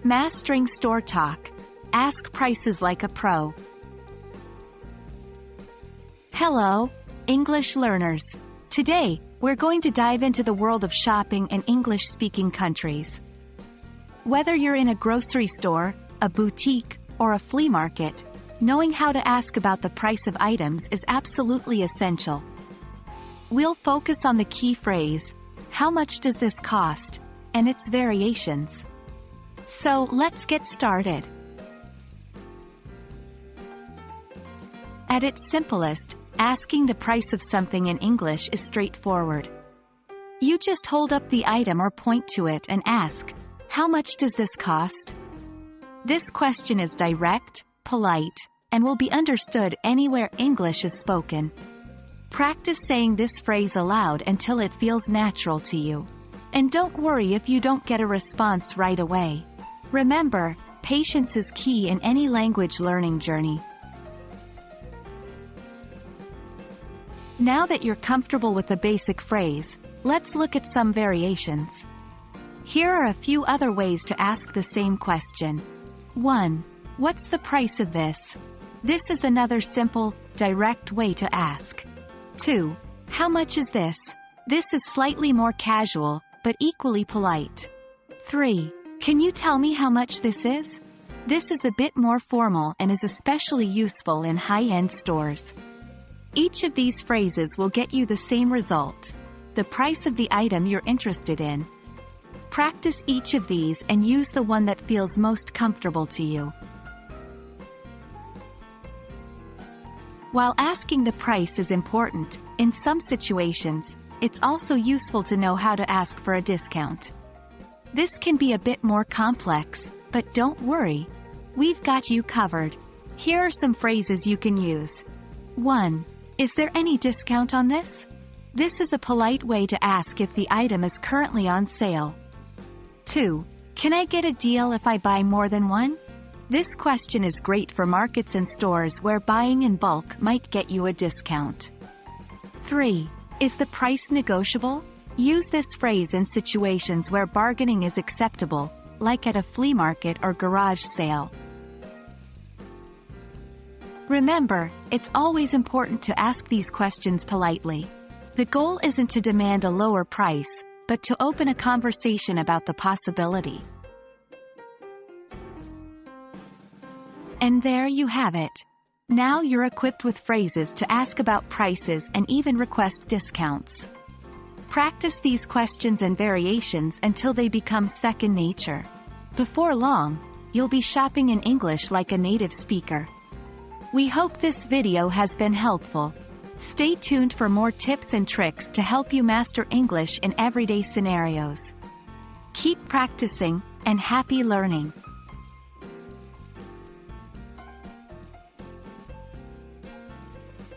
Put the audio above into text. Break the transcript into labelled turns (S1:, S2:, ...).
S1: Mastering store talk. Ask prices like a pro. Hello, English learners. Today, we're going to dive into the world of shopping in English-speaking countries. Whether you're in a grocery store, a boutique, or a flea market, knowing how to ask about the price of items is absolutely essential. We'll focus on the key phrase, how much does this cost, and its variations. So, let's get started. At its simplest, asking the price of something in English is straightforward. You just hold up the item or point to it and ask, how much does this cost? This question is direct, polite, and will be understood anywhere English is spoken. Practice saying this phrase aloud until it feels natural to you. And don't worry if you don't get a response right away. Remember, patience is key in any language learning journey. Now that you're comfortable with the basic phrase, let's look at some variations. Here are a few other ways to ask the same question. 1. What's the price of this? This is another simple, direct way to ask. 2. How much is this? This is slightly more casual, but equally polite. 3. Can you tell me how much this is? This is a bit more formal and is especially useful in high-end stores. Each of these phrases will get you the same result, the price of the item you're interested in. Practice each of these and use the one that feels most comfortable to you. While asking the price is important, in some situations, it's also useful to know how to ask for a discount. This can be a bit more complex, but don't worry. We've got you covered. Here are some phrases you can use. 1. Is there any discount on this? This is a polite way to ask if the item is currently on sale. 2. Can I get a deal if I buy more than one? This question is great for markets and stores where buying in bulk might get you a discount. 3. Is the price negotiable? Use this phrase in situations where bargaining is acceptable, like at a flea market or garage sale. Remember, it's always important to ask these questions politely. The goal isn't to demand a lower price, but to open a conversation about the possibility. And there you have it. Now you're equipped with phrases to ask about prices and even request discounts. Practice these questions and variations until they become second nature. Before long, you'll be shopping in English like a native speaker. We hope this video has been helpful. Stay tuned for more tips and tricks to help you master English in everyday scenarios. Keep practicing, and happy learning!